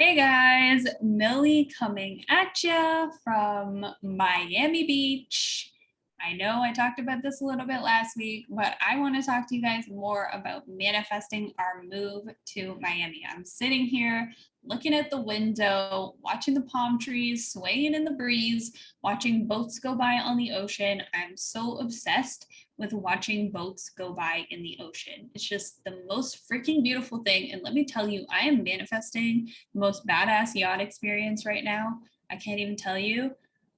Hey guys, Millie coming at ya from Miami Beach. I know I talked about this a little bit last week, but I want to talk to you guys more about manifesting our move to Miami. I'm sitting here looking at the window, watching the palm trees swaying in the breeze, watching boats go by on the ocean. I'm so obsessed with watching boats go by in the ocean. It's just the most freaking beautiful thing. And let me tell you, I am manifesting the most badass yacht experience right now. I can't even tell you.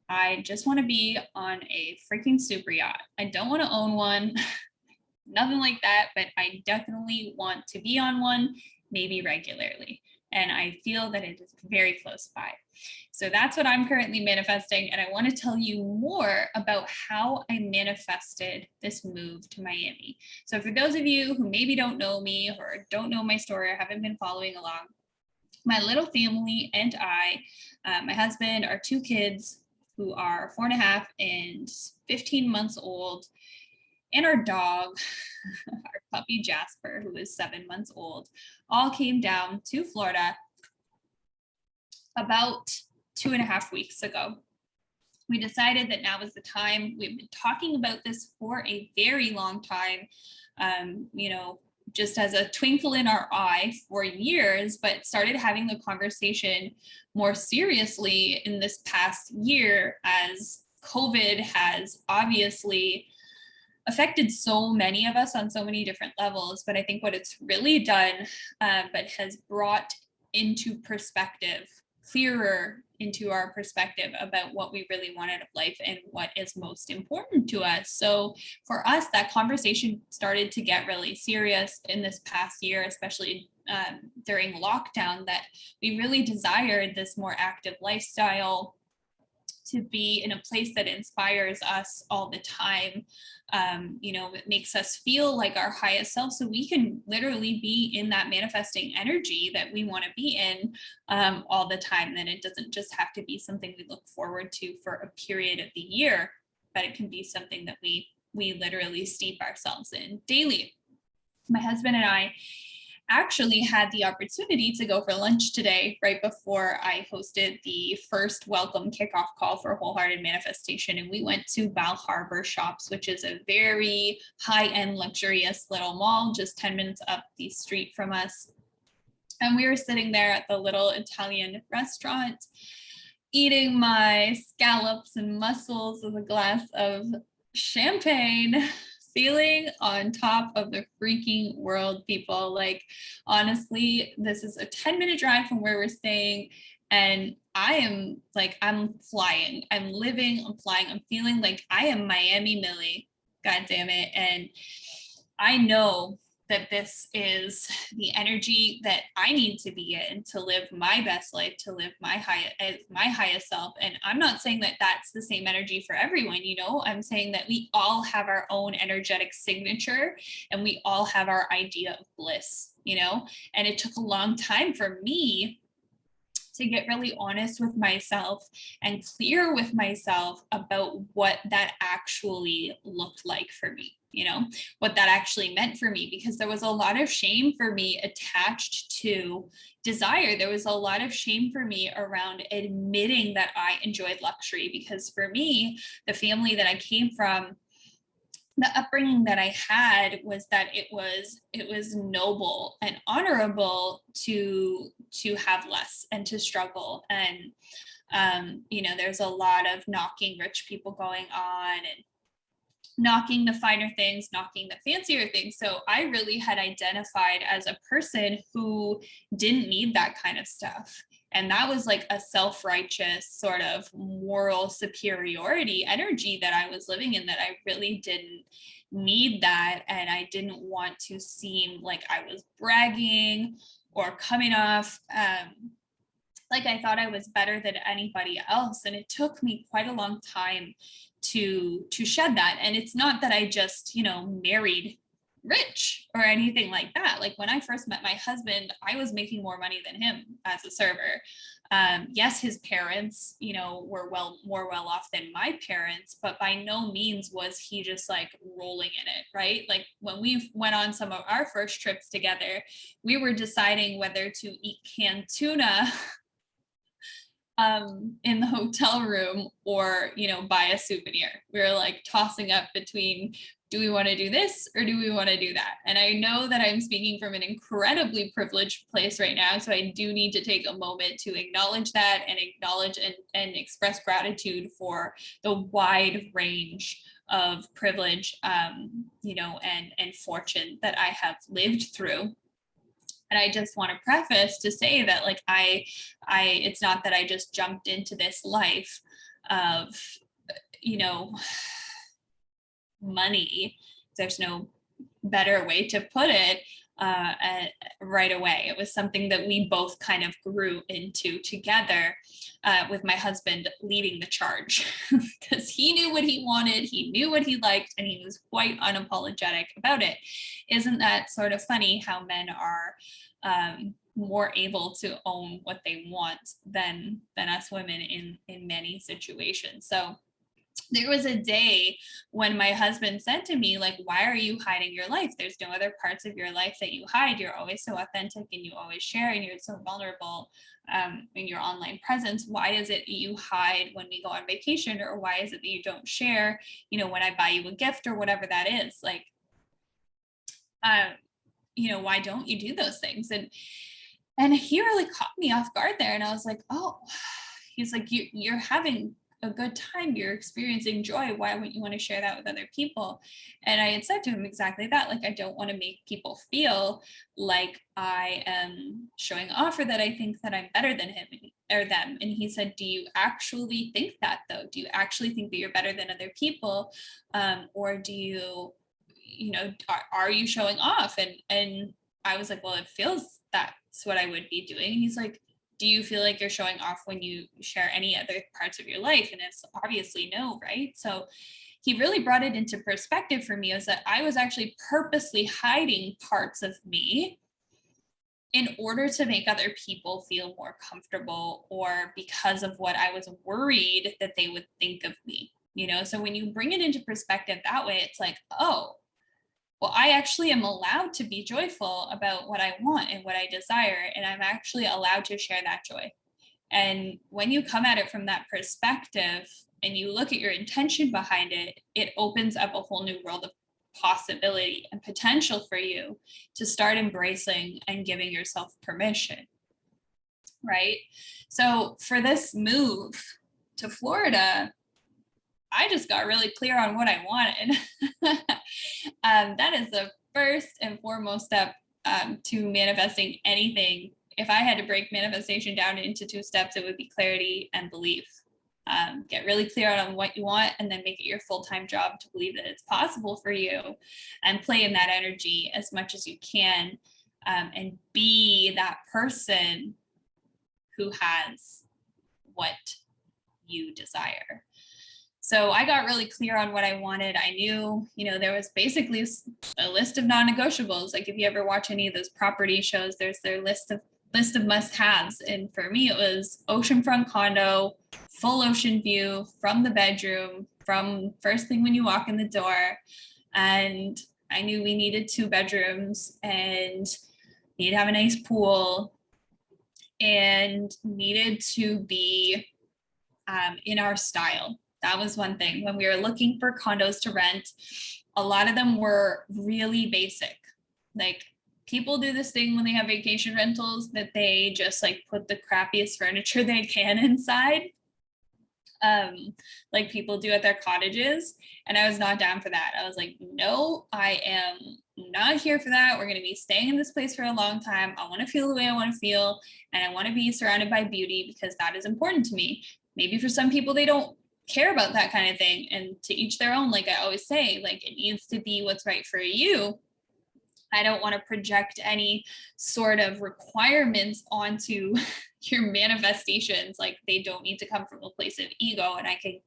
I just want to be on a freaking super yacht. I don't want to own one, nothing like that, but I definitely want to be on one, maybe regularly. And I feel that it is very close by. So that's what I'm currently manifesting. And I want to tell you more about how I manifested this move to Miami. So for those of you who maybe don't know me or don't know my story or haven't been following along, my little family and I, my husband, our two kids who are 4.5 and 15 months old, and our dog, our puppy Jasper, who is 7 months old, all came down to Florida about 2.5 weeks ago. We decided that now was the time. We've been talking about this for a very long time, just as a twinkle in our eye for years, but started having the conversation more seriously in this past year as COVID has obviously affected so many of us on so many different levels. But I think what it's really done, but has brought into perspective, clearer into our perspective about what we really want out of life and what is most important to us. So for us, that conversation started to get really serious in this past year, especially during lockdown, that we really desired this more active lifestyle, to be in a place that inspires us all the time. It makes us feel like our highest self, so we can literally be in that manifesting energy that we want to be in all the time. Then it doesn't just have to be something we look forward to for a period of the year, but it can be something that we literally steep ourselves in daily. My husband and I actually had the opportunity to go for lunch today, right before I hosted the first welcome kickoff call for Wholehearted Manifestation. And we went to Bal Harbour Shops, which is a very high-end, luxurious little mall, just 10 minutes up the street from us. And we were sitting there at the little Italian restaurant, eating my scallops and mussels with a glass of champagne, feeling on top of the freaking world, people. Like, honestly, this is a 10-minute drive from where we're staying. And I am like, I'm flying. I'm living, I'm flying. I'm feeling like I am Miami Millie. God damn it. And I know that this is the energy that I need to be in to live my best life, to live my highest self. And I'm not saying that that's the same energy for everyone, I'm saying that we all have our own energetic signature and we all have our idea of bliss, and it took a long time for me to get really honest with myself and clear with myself about what that actually looked like for me, what that actually meant for me, because there was a lot of shame for me attached to desire. There was a lot of shame for me around admitting that I enjoyed luxury, because for me, the family that I came from, the upbringing that I had was that it was noble and honorable to have less and to struggle. And there's a lot of knocking rich people going on and knocking the finer things, knocking the fancier things. So I really had identified as a person who didn't need that kind of stuff. And that was like a self-righteous sort of moral superiority energy that I was living in, that I really didn't need that. And I didn't want to seem like I was bragging or coming off like I thought I was better than anybody else. And it took me quite a long time to shed that. And it's not that I just, married rich or anything like that. Like when I first met my husband, I was making more money than him as a server. Yes, his parents, you know, were more well off than my parents, but by no means was he just like rolling in it, right? Like when we went on some of our first trips together, we were deciding whether to eat canned tuna in the hotel room or, you know, buy a souvenir. We were like tossing up between, do we want to do this or do we want to do that? And I know that I'm speaking from an incredibly privileged place right now. So I do need to take a moment to acknowledge that and acknowledge and express gratitude for the wide range of privilege, you know, and fortune that I have lived through. And I just want to preface to say that like it's not that I just jumped into this life of, you know, money. There's no better way to put it, right away. It was something that we both kind of grew into together, with my husband leading the charge because he knew what he wanted, he knew what he liked, and he was quite unapologetic about it. Isn't that sort of funny how men are more able to own what they want than us women in many situations? So there was a day when my husband said to me, like, why are you hiding your life? There's no other parts of your life that you hide. You're always so authentic and you always share and you're so vulnerable in your online presence. Why is it that you hide when we go on vacation? Or why is it that you don't share, you know, when I buy you a gift or whatever that is? Like, you know, why don't you do those things? And he really caught me off guard there. And I was like, oh, he's like, you're having a good time, you're experiencing joy, why wouldn't you want to share that with other people? And I had said to him exactly that, like, I don't want to make people feel like I am showing off or that I think that I'm better than him or them. And he said, do you actually think that though? Do you actually think that you're better than other people? Or do you, you know, are you showing off? And I was like, well, it feels that's what I would be doing. And he's like, do you feel like you're showing off when you share any other parts of your life? And it's obviously no, right? So he really brought it into perspective for me, is that I was actually purposely hiding parts of me in order to make other people feel more comfortable, or because of what I was worried that they would think of me, you know? So when you bring it into perspective that way, it's like, oh, well, I actually am allowed to be joyful about what I want and what I desire, and I'm actually allowed to share that joy. And when you come at it from that perspective and you look at your intention behind it, it opens up a whole new world of possibility and potential for you to start embracing and giving yourself permission, right? So for this move to Florida, I just got really clear on what I wanted. That is the first and foremost step to manifesting anything. If I had to break manifestation down into 2 steps, it would be clarity and belief. Get really clear on what you want, and then make it your full-time job to believe that it's possible for you, and play in that energy as much as you can, and be that person who has what you desire. So I got really clear on what I wanted. I knew, you know, there was basically a list of non-negotiables. Like if you ever watch any of those property shows, there's their list of must-haves. And for me, it was oceanfront condo, full ocean view from the bedroom, from first thing when you walk in the door. And I knew we needed 2 bedrooms and needed to have a nice pool and needed to be in our style. That was one thing. When we were looking for condos to rent, a lot of them were really basic. Like people do this thing when they have vacation rentals that they just like put the crappiest furniture they can inside, like people do at their cottages. And I was not down for that. I was like, no, I am not here for that. We're going to be staying in this place for a long time. I want to feel the way I want to feel, and I want to be surrounded by beauty because that is important to me. Maybe for some people, they don't care about that kind of thing, and to each their own. Like I always say, like it needs to be what's right for you. I don't want to project any sort of requirements onto your manifestations. Like they don't need to come from a place of ego. And I can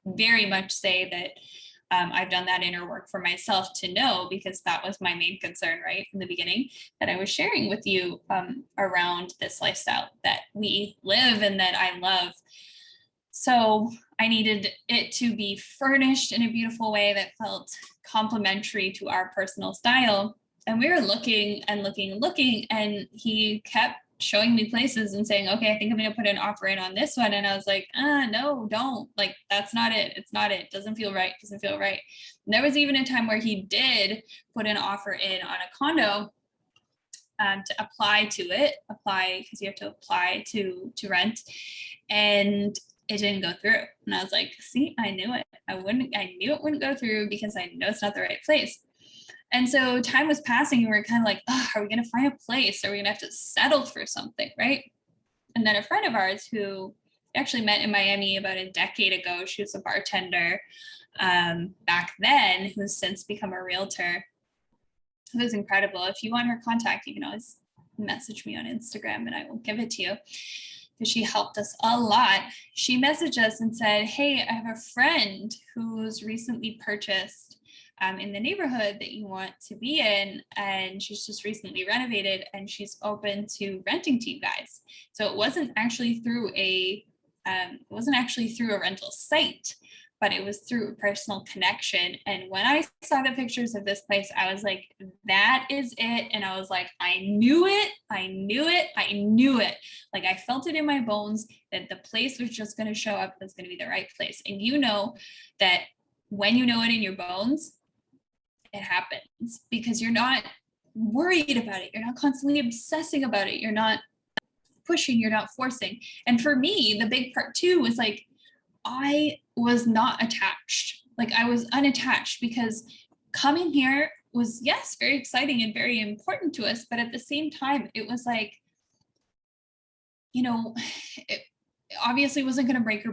very much say that I've done that inner work for myself to know, because that was my main concern, right, from the beginning, that I was sharing with you around this lifestyle that we live and that I love. So I needed it to be furnished in a beautiful way that felt complementary to our personal style. And we were looking and looking and looking, and he kept showing me places and saying, okay, I think I'm going to put an offer in on this one. And I was like, no, don't, like, that's not it. It's not it. Doesn't feel right. Doesn't feel right. And there was even a time where he did put an offer in on a condo to apply because you have to apply to rent. And it didn't go through. And I was like, see, I knew it. I knew it wouldn't go through because I know it's not the right place. And so time was passing and we are kind of like, oh, are we going to find a place? Are we going to have to settle for something, right? And then a friend of ours who actually met in Miami about a decade ago, she was a bartender back then, who's since become a realtor. It was incredible. If you want her contact, you can always message me on Instagram and I will give it to you, because she helped us a lot. She messaged us and said, hey, I have a friend who's recently purchased in the neighborhood that you want to be in, and she's just recently renovated and she's open to renting to you guys. So it wasn't actually through a rental site, but it was through a personal connection. And when I saw the pictures of this place, I was like, that is it. And I was like, I knew it. Like, I felt it in my bones that the place was just going to show up. It's going to be the right place. And you know that when you know it in your bones, it happens, because you're not worried about it. You're not constantly obsessing about it. You're not pushing, you're not forcing. And for me, the big part too was like, I was not attached. Like, I was unattached, because coming here was, yes, very exciting and very important to us. But at the same time, it was like, you know, it obviously wasn't going to make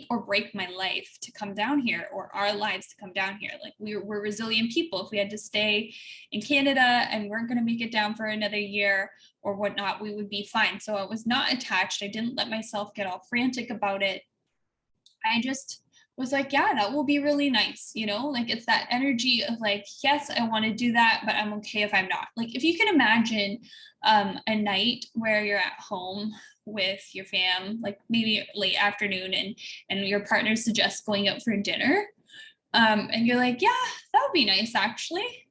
or break my life to come down here, or our lives to come down here. Like, we're resilient people. If we had to stay in Canada and weren't going to make it down for another year or whatnot, we would be fine. So I was not attached. I didn't let myself get all frantic about it. I just was like, yeah, that will be really nice. You know, like, it's that energy of like, yes, I want to do that, but I'm okay if I'm not. Like, if you can imagine a night where you're at home with your fam, like maybe late afternoon, and your partner suggests going out for dinner, and you're like, yeah, that would be nice actually,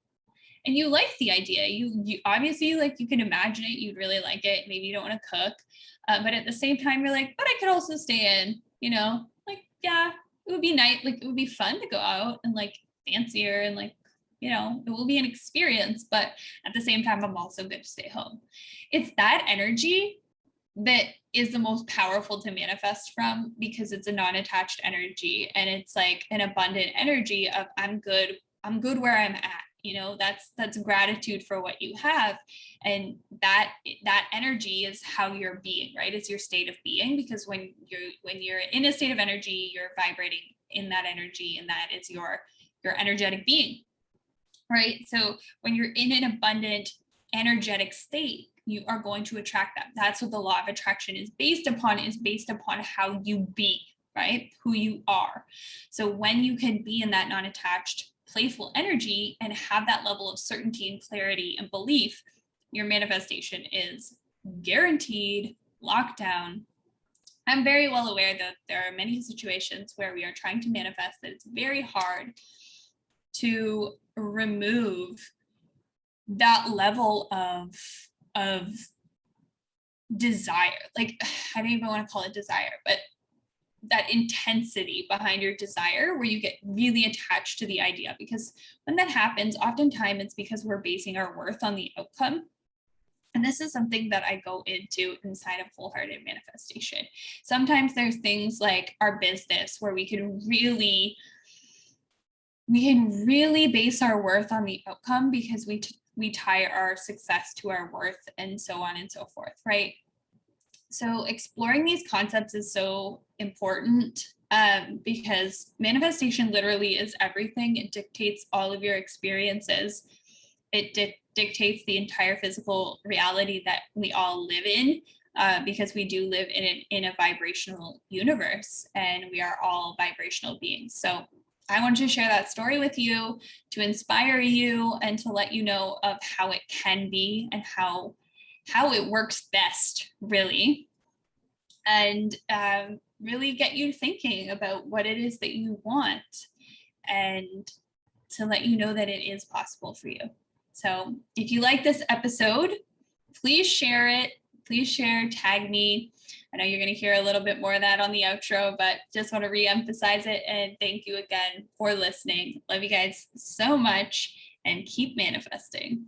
and you like the idea, you obviously, like, you can imagine it, you'd really like it, maybe you don't want to cook, but at the same time you're like, but I could also stay in, you know, like, yeah, it would be nice, like, it would be fun to go out and like fancier and like, you know, it will be an experience, but at the same time, I'm also good to stay home. It's that energy that is the most powerful to manifest from, because it's a non-attached energy, and it's like an abundant energy of I'm good where I'm at. You know, that's gratitude for what you have, and that energy is how you're being, right? It's your state of being, because when you're in a state of energy, you're vibrating in that energy, and that is your energetic being, right? So when you're in an abundant energetic state, you are going to attract that. That's what the law of attraction is based upon how you be, right? Who you are. So when you can be in that non-attached, playful energy and have that level of certainty and clarity and belief, your manifestation is guaranteed, locked down. I'm very well aware that there are many situations where we are trying to manifest that it's very hard to remove that level of desire. Like, I don't even want to call it desire, but that intensity behind your desire, where you get really attached to the idea. Because when that happens, oftentimes it's because we're basing our worth on the outcome. And this is something that I go into inside of wholehearted manifestation. Sometimes there's things like our business where we can really base our worth on the outcome, because we tie our success to our worth, and so on and so forth, right? So exploring these concepts is so important, because manifestation literally is everything. It dictates all of your experiences. It dictates the entire physical reality that we all live in, because we do live in a vibrational universe, and we are all vibrational beings. So I wanted to share that story with you to inspire you and to let you know of how it can be and how it works best, really, and really get you thinking about what it is that you want, and to let you know that it is possible for you. So if you like this episode, please share it. Please share, tag me. I know you're going to hear a little bit more of that on the outro, but just want to re-emphasize it. And thank you again for listening. Love you guys so much, and keep manifesting.